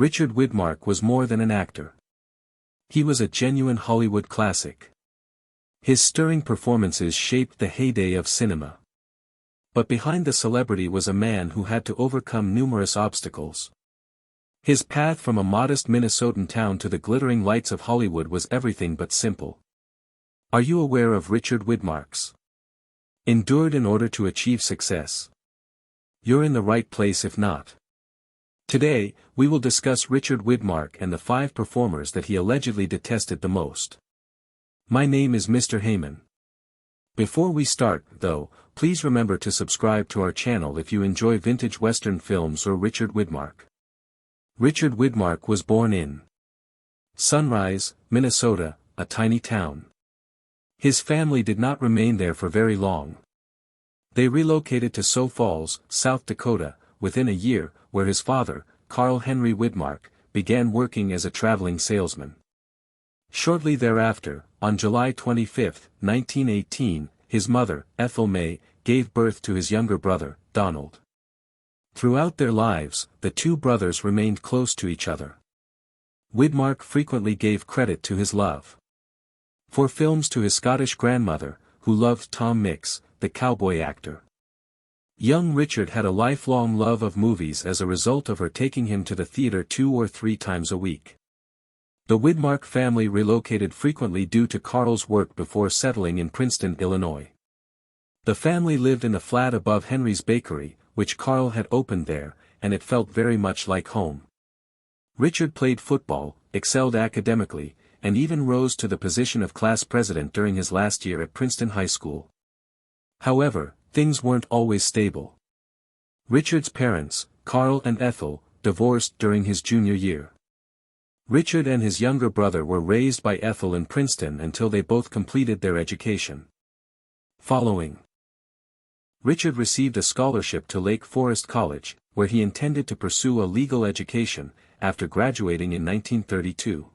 Richard Widmark was more than an actor. He was a genuine Hollywood classic. His stirring performances shaped the heyday of cinema. But behind the celebrity was a man who had to overcome numerous obstacles. His path from a modest Minnesotan town to the glittering lights of Hollywood was everything but simple. Are you aware of Richard Widmark's endured in order to achieve success? You're in the right place if not. Today, we will discuss Richard Widmark and the 5 performers that he allegedly detested the most. My name is Mr. Heyman. Before we start, though, please remember to subscribe to our channel if you enjoy vintage Western films or Richard Widmark. Richard Widmark was born in Sunrise, Minnesota, a tiny town. His family did not remain there for very long. They relocated to Sioux Falls, South Dakota, within a year, where his father, Carl Henry Widmark, began working as a traveling salesman. Shortly thereafter, on July 25, 1918, his mother, Ethel May, gave birth to his younger brother, Donald. Throughout their lives, the two brothers remained close to each other. Widmark frequently gave credit to his love for films to his Scottish grandmother, who loved Tom Mix, the cowboy actor. Young Richard had a lifelong love of movies as a result of her taking him to the theater 2 or 3 times a week. The Widmark family relocated frequently due to Carl's work before settling in Princeton, Illinois. The family lived in a flat above Henry's Bakery, which Carl had opened there, and it felt very much like home. Richard played football, excelled academically, and even rose to the position of class president during his last year at Princeton High School. However, things weren't always stable. Richard's parents, Carl and Ethel, divorced during his junior year. Richard and his younger brother were raised by Ethel in Princeton until they both completed their education. Following, Richard received a scholarship to Lake Forest College, where he intended to pursue a legal education, after graduating in 1932.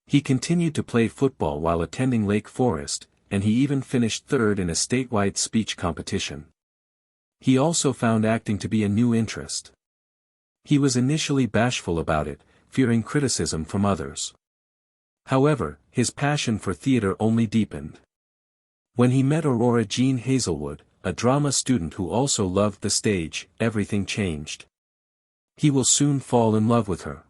He continued to play football while attending Lake Forest, and he even finished 3rd in a statewide speech competition. He also found acting to be a new interest. He was initially bashful about it, fearing criticism from others. However, his passion for theater only deepened. When he met Aurora Jean Hazelwood, a drama student who also loved the stage, everything changed. He will soon fall in love with her.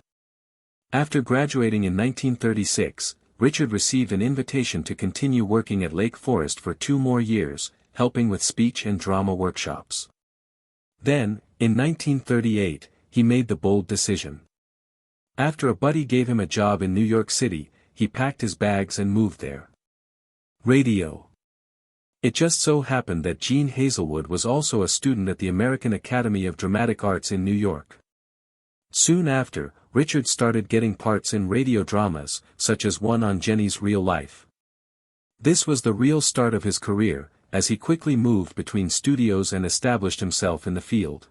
After graduating in 1936, Richard received an invitation to continue working at Lake Forest for 2 more years, helping with speech and drama workshops. Then, in 1938, he made the bold decision. After a buddy gave him a job in New York City, he packed his bags and moved there. Radio. It just so happened that Jean Hazelwood was also a student at the American Academy of Dramatic Arts in New York. Soon after, Richard started getting parts in radio dramas, such as one on Jenny's Real Life. This was the real start of his career, as he quickly moved between studios and established himself in the field.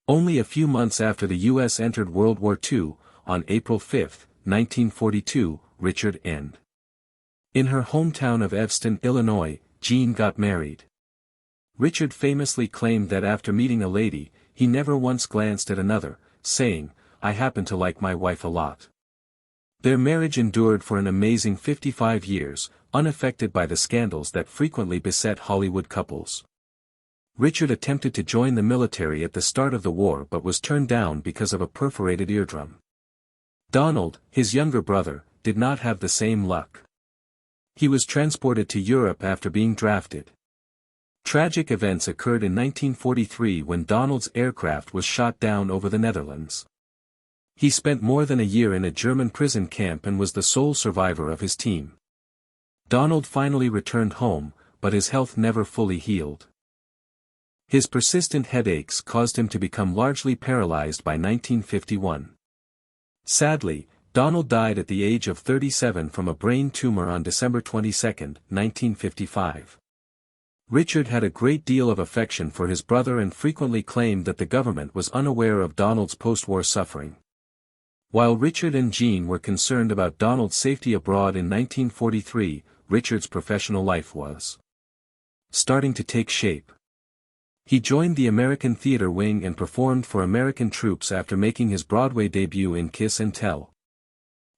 Only a few months after the U.S. entered World War II, on April 5, 1942, Richard and in her hometown of Evanston, Illinois, Jean got married. Richard famously claimed that after meeting a lady, he never once glanced at another, saying, "I happen to like my wife a lot." Their marriage endured for an amazing 55 years, unaffected by the scandals that frequently beset Hollywood couples. Richard attempted to join the military at the start of the war but was turned down because of a perforated eardrum. Donald, his younger brother, did not have the same luck. He was transported to Europe after being drafted. Tragic events occurred in 1943 when Donald's aircraft was shot down over the Netherlands. He spent more than a year in a German prison camp and was the sole survivor of his team. Donald finally returned home, but his health never fully healed. His persistent headaches caused him to become largely paralyzed by 1951. Sadly, Donald died at the age of 37 from a brain tumor on December 22, 1955. Richard had a great deal of affection for his brother and frequently claimed that the government was unaware of Donald's post-war suffering. While Richard and Jean were concerned about Donald's safety abroad in 1943, Richard's professional life was starting to take shape. He joined the American theater wing and performed for American troops after making his Broadway debut in Kiss and Tell.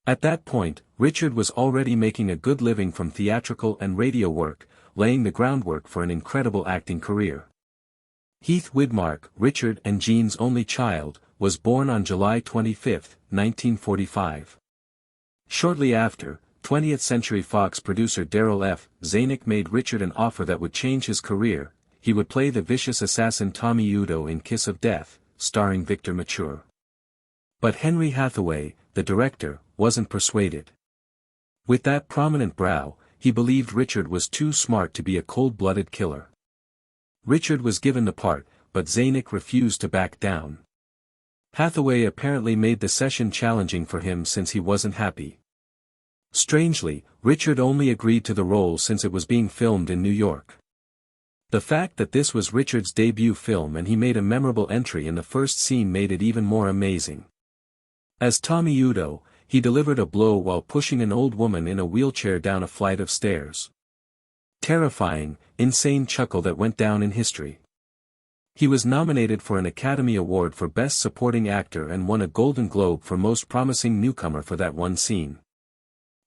At that point, Richard was already making a good living from theatrical and radio work, laying the groundwork for an incredible acting career. Heath Widmark, Richard and Jean's only child, was born on July 25, 1945. Shortly after, 20th Century Fox producer Darryl F. Zanuck made Richard an offer that would change his career. He would play the vicious assassin Tommy Udo in Kiss of Death, starring Victor Mature. But Henry Hathaway, the director, wasn't persuaded. With that prominent brow, he believed Richard was too smart to be a cold-blooded killer. Richard was given the part, but Zanuck refused to back down. Hathaway apparently made the session challenging for him since he wasn't happy. Strangely, Richard only agreed to the role since it was being filmed in New York. The fact that this was Richard's debut film and he made a memorable entry in the first scene made it even more amazing. As Tommy Udo, he delivered a blow while pushing an old woman in a wheelchair down a flight of stairs. Terrifying, insane chuckle that went down in history. He was nominated for an Academy Award for Best Supporting Actor and won a Golden Globe for Most Promising Newcomer for that one scene.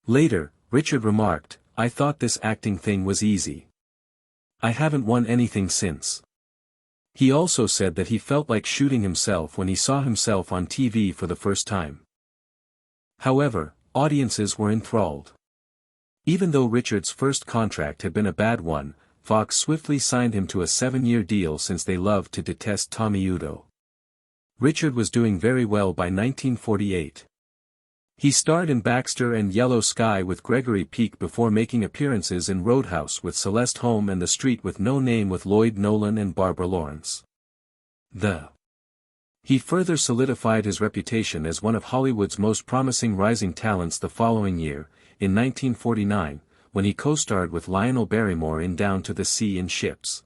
Later, Richard remarked, "I thought this acting thing was easy. I haven't won anything since." He also said that he felt like shooting himself when he saw himself on TV for the first time. However, audiences were enthralled. Even though Richard's first contract had been a bad one, Fox swiftly signed him to a 7-year deal since they loved to detest Tommy Udo. Richard was doing very well by 1948. He starred in Baxter and Yellow Sky with Gregory Peck before making appearances in Roadhouse with Celeste Holm and The Street with No Name with Lloyd Nolan and Barbara Lawrence. He further solidified his reputation as one of Hollywood's most promising rising talents the following year, in 1949, when he co-starred with Lionel Barrymore in Down to the Sea in Ships.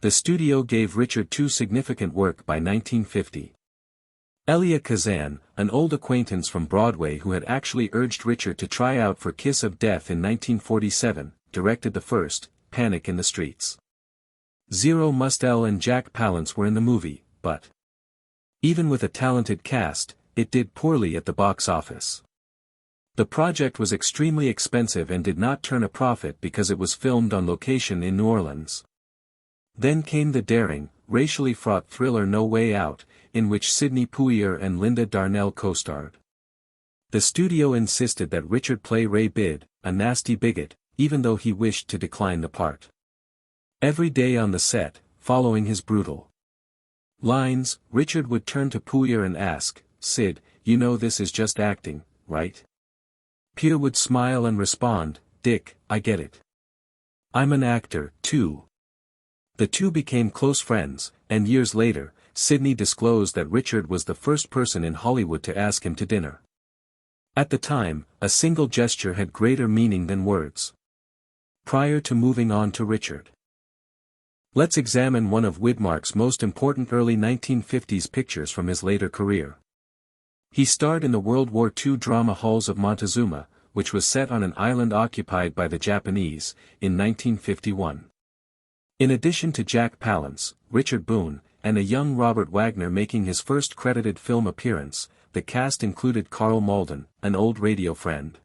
The studio gave Richard 2 significant work by 1950. Elia Kazan, an old acquaintance from Broadway who had actually urged Richard to try out for Kiss of Death in 1947, directed the first, Panic in the Streets. Zero Mostel and Jack Palance were in the movie, but even with a talented cast, it did poorly at the box office. The project was extremely expensive and did not turn a profit because it was filmed on location in New Orleans. Then came the daring, racially fraught thriller No Way Out, in which Sidney Poitier and Linda Darnell co-starred. The studio insisted that Richard play Ray Bidd, a nasty bigot, even though he wished to decline the part. Every day on the set, following his brutal lines, Richard would turn to Poitier and ask, "Sid, you know this is just acting, right?" Poitier would smile and respond, "Dick, I get it. I'm an actor, too." The two became close friends, and years later, Sidney disclosed that Richard was the first person in Hollywood to ask him to dinner. At the time, a single gesture had greater meaning than words. Prior to moving on to Richard, let's examine one of Widmark's most important early 1950s pictures from his later career. He starred in the World War II drama Halls of Montezuma, which was set on an island occupied by the Japanese, in 1951. In addition to Jack Palance, Richard Boone, and a young Robert Wagner making his first credited film appearance, the cast included Carl Malden, an old radio friend.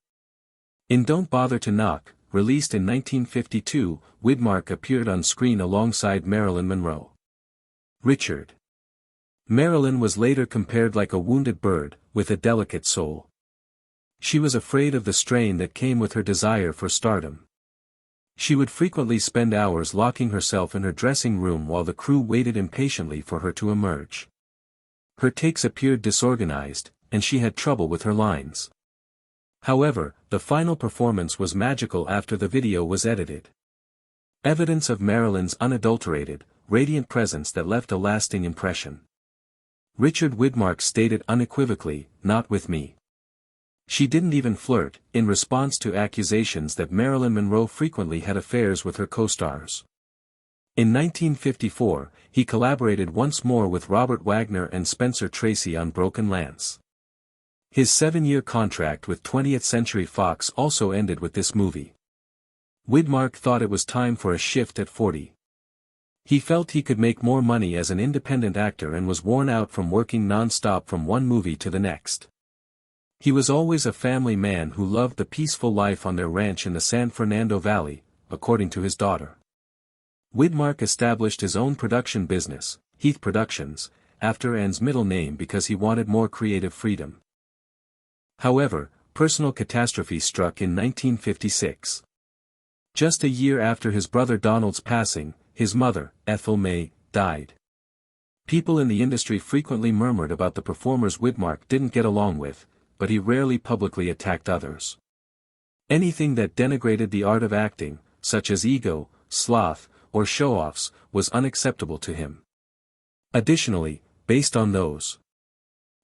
In Don't Bother to Knock, released in 1952, Widmark appeared on screen alongside Marilyn Monroe. Richard. Marilyn was later compared like a wounded bird, with a delicate soul. She was afraid of the strain that came with her desire for stardom. She would frequently spend hours locking herself in her dressing room while the crew waited impatiently for her to emerge. Her takes appeared disorganized, and she had trouble with her lines. However, the final performance was magical after the video was edited. Evidence of Marilyn's unadulterated, radiant presence that left a lasting impression. Richard Widmark stated unequivocally, "Not with me." She didn't even flirt, in response to accusations that Marilyn Monroe frequently had affairs with her co-stars. In 1954, he collaborated once more with Robert Wagner and Spencer Tracy on Broken Lance. His 7-year contract with 20th Century Fox also ended with this movie. Widmark thought it was time for a shift at 40. He felt he could make more money as an independent actor and was worn out from working non-stop from one movie to the next. He was always a family man who loved the peaceful life on their ranch in the San Fernando Valley, according to his daughter. Widmark established his own production business, Heath Productions, after Anne's middle name because he wanted more creative freedom. However, personal catastrophe struck in 1956. Just a year after his brother Donald's passing, his mother, Ethel May, died. People in the industry frequently murmured about the performers Widmark didn't get along with, but he rarely publicly attacked others. Anything that denigrated the art of acting, such as ego, sloth, or show-offs, was unacceptable to him. Additionally, based on those,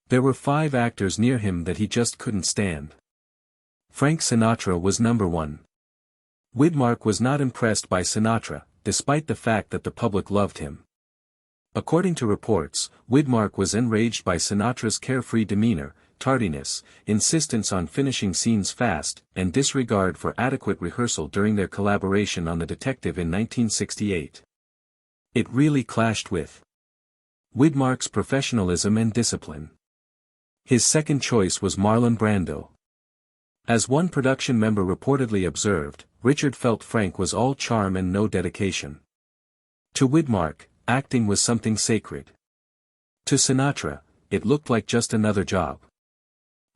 there were 5 actors near him that he just couldn't stand. Frank Sinatra was number 1. Widmark was not impressed by Sinatra, despite the fact that the public loved him. According to reports, Widmark was enraged by Sinatra's carefree demeanor, tardiness, insistence on finishing scenes fast, and disregard for adequate rehearsal during their collaboration on The Detective in 1968. It really clashed with Widmark's professionalism and discipline. His second choice was Marlon Brando. As one production member reportedly observed, Richard felt Frank was all charm and no dedication. To Widmark, acting was something sacred. To Sinatra, it looked like just another job.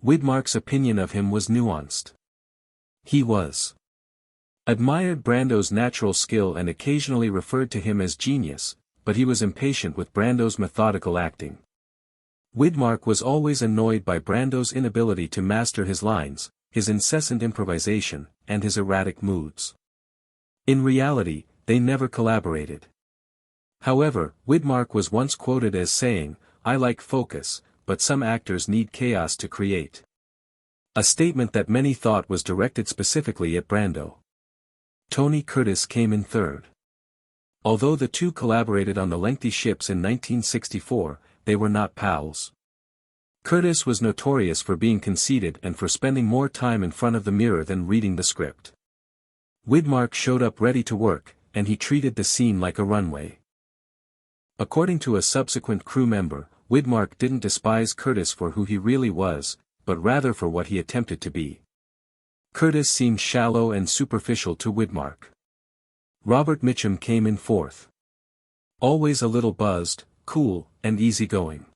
Widmark's opinion of him was nuanced. He admired Brando's natural skill and occasionally referred to him as genius, but he was impatient with Brando's methodical acting. Widmark was always annoyed by Brando's inability to master his lines, his incessant improvisation, and his erratic moods. In reality, they never collaborated. However, Widmark was once quoted as saying, "I like focus, but some actors need chaos to create." A statement that many thought was directed specifically at Brando. Tony Curtis came in third. Although the two collaborated on The Lengthy Ships in 1964, they were not pals. Curtis was notorious for being conceited and for spending more time in front of the mirror than reading the script. Widmark showed up ready to work, and he treated the scene like a runway. According to a subsequent crew member, Widmark didn't despise Curtis for who he really was, but rather for what he attempted to be. Curtis seemed shallow and superficial to Widmark. Robert Mitchum came in fourth. Always a little buzzed, cool, and easygoing.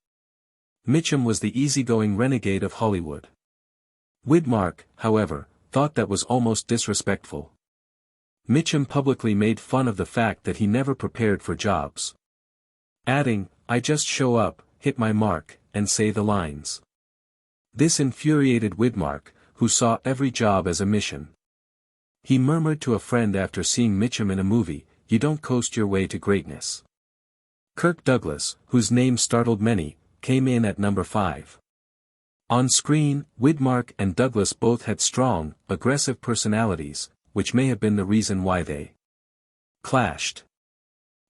Mitchum was the easygoing renegade of Hollywood. Widmark, however, thought that was almost disrespectful. Mitchum publicly made fun of the fact that he never prepared for jobs, adding, "I just show up, hit my mark, and say the lines." This infuriated Widmark, who saw every job as a mission. He murmured to a friend after seeing Mitchum in a movie, "You don't coast your way to greatness." Kirk Douglas, whose name startled many, came in at number 5. On screen, Widmark and Douglas both had strong, aggressive personalities, which may have been the reason why they clashed.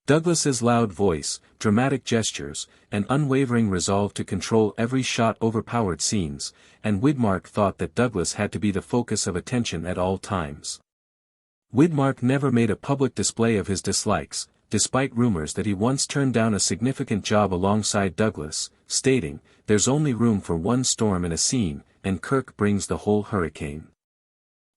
Douglas's loud voice, dramatic gestures, and unwavering resolve to control every shot overpowered scenes, and Widmark thought that Douglas had to be the focus of attention at all times. Widmark never made a public display of his dislikes, despite rumors that he once turned down a significant job alongside Douglas, stating, "There's only room for one storm in a scene, and Kirk brings the whole hurricane."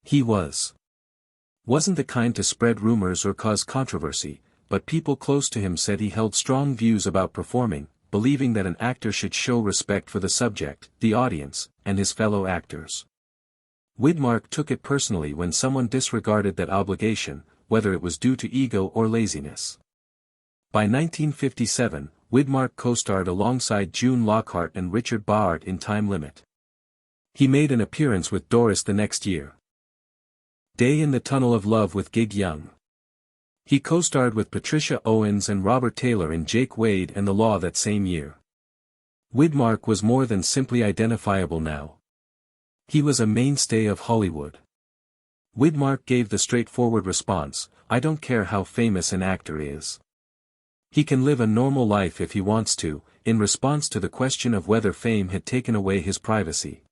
He wasn't the kind to spread rumors or cause controversy, but people close to him said he held strong views about performing, believing that an actor should show respect for the subject, the audience, and his fellow actors. Widmark took it personally when someone disregarded that obligation, whether it was due to ego or laziness. By 1957, Widmark co-starred alongside June Lockhart and Richard Bard in Time Limit. He made an appearance with Doris the next year. Day in the Tunnel of Love with Gig Young. He co-starred with Patricia Owens and Robert Taylor in Jake Wade and the Law that same year. Widmark was more than simply identifiable now. He was a mainstay of Hollywood. Widmark gave the straightforward response, "I don't care how famous an actor is. He can live a normal life if he wants to," in response to the question of whether fame had taken away his privacy.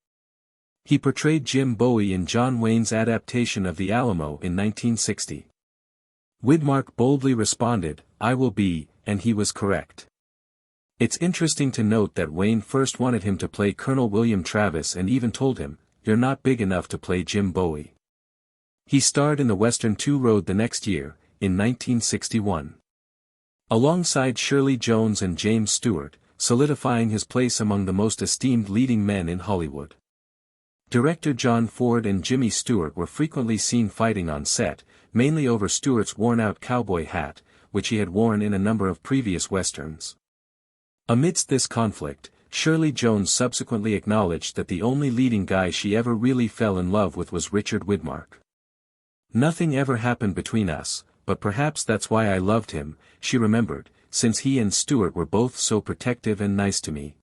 He portrayed Jim Bowie in John Wayne's adaptation of The Alamo in 1960. Widmark boldly responded, "I will be," and he was correct. It's interesting to note that Wayne first wanted him to play Colonel William Travis and even told him, "You're not big enough to play Jim Bowie." He starred in the Western Two Road the next year, in 1961. Alongside Shirley Jones and James Stewart, solidifying his place among the most esteemed leading men in Hollywood. Director John Ford and Jimmy Stewart were frequently seen fighting on set, mainly over Stewart's worn-out cowboy hat, which he had worn in a number of previous westerns. Amidst this conflict, Shirley Jones subsequently acknowledged that the only leading guy she ever really fell in love with was Richard Widmark. "Nothing ever happened between us, but perhaps that's why I loved him," she remembered, "since he and Stewart were both so protective and nice to me."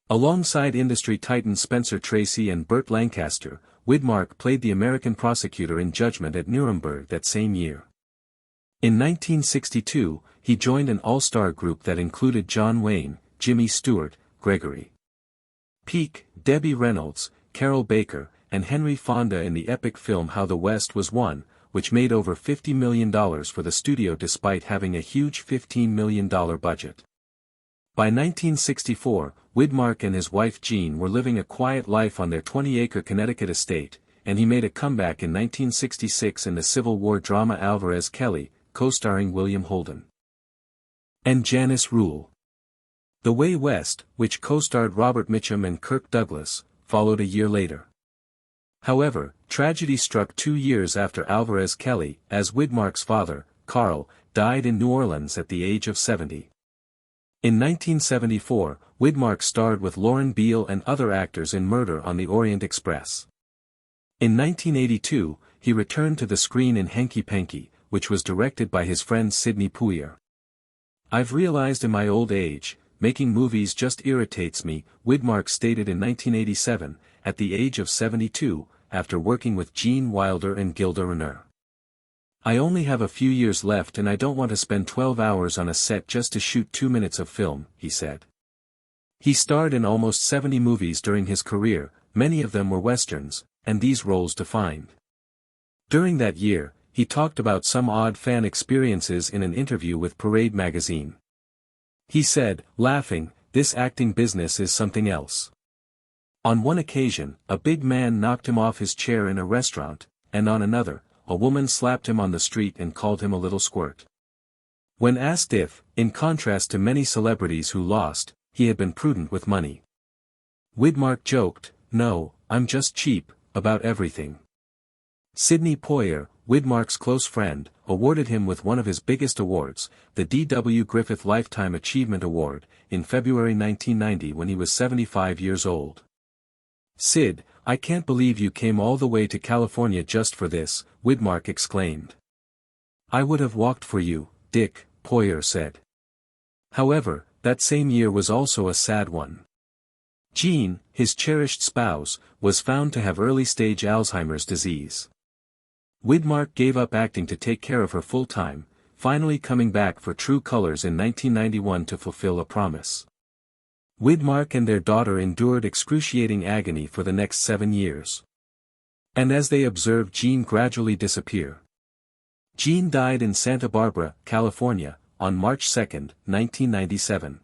Alongside industry titans Spencer Tracy and Burt Lancaster, Widmark played the American prosecutor in Judgment at Nuremberg that same year. In 1962, he joined an all-star group that included John Wayne, Jimmy Stewart, Gregory Peak, Debbie Reynolds, Carol Baker, and Henry Fonda in the epic film How the West Was Won, which made over $50 million for the studio despite having a huge $15 million budget. By 1964, Widmark and his wife Jean were living a quiet life on their 20-acre Connecticut estate, and he made a comeback in 1966 in the Civil War drama Alvarez Kelly, co-starring William Holden and Janice Rule. The Way West, which co-starred Robert Mitchum and Kirk Douglas, followed a year later. However, tragedy struck 2 years after Alvarez Kelly, as Widmark's father, Carl, died in New Orleans at the age of 70. In 1974, Widmark starred with Lauren Beale and other actors in Murder on the Orient Express. In 1982, he returned to the screen in Hanky Panky, which was directed by his friend Sidney Poitier. "I've realized in my old age, making movies just irritates me," Widmark stated in 1987, at the age of 72, after working with Gene Wilder and Gilda Radner. "I only have a few years left and I don't want to spend 12 hours on a set just to shoot 2 minutes of film," he said. He starred in almost 70 movies during his career, many of them were westerns, and these roles defined. During that year, he talked about some odd fan experiences in an interview with Parade magazine. He said, laughing, "This acting business is something else." On one occasion, a big man knocked him off his chair in a restaurant, and on another, a woman slapped him on the street and called him a little squirt. When asked if, in contrast to many celebrities who lost, he had been prudent with money, Widmark joked, "No, I'm just cheap, about everything." Sidney Poitier, Widmark's close friend, awarded him with one of his biggest awards, the D.W. Griffith Lifetime Achievement Award, in February 1990 when he was 75 years old. "Sid, I can't believe you came all the way to California just for this," Widmark exclaimed. "I would have walked for you, Dick," Poitier said. However, that same year was also a sad one. Jean, his cherished spouse, was found to have early-stage Alzheimer's disease. Widmark gave up acting to take care of her full-time, finally coming back for True Colors in 1991 to fulfill a promise. Widmark and their daughter endured excruciating agony for the next 7 years. And as they observed Jean gradually disappear. Jean died in Santa Barbara, California, on March 2, 1997.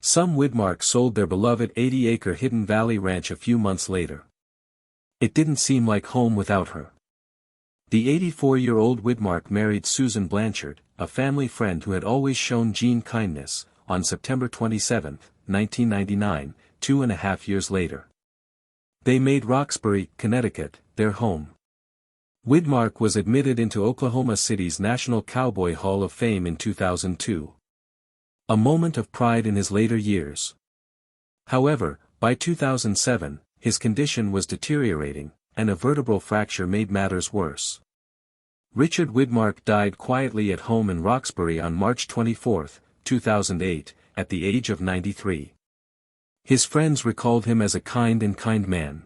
Some Widmark sold their beloved 80-acre Hidden Valley ranch a few months later. It didn't seem like home without her. The 84-year-old Widmark married Susan Blanchard, a family friend who had always shown Jean kindness, on September 27, 1999, 2.5 years later. They made Roxbury, Connecticut, their home. Widmark was admitted into Oklahoma City's National Cowboy Hall of Fame in 2002. A moment of pride in his later years. However, by 2007, his condition was deteriorating, and a vertebral fracture made matters worse. Richard Widmark died quietly at home in Roxbury on March 24, 2008, at the age of 93. His friends recalled him as a kind man.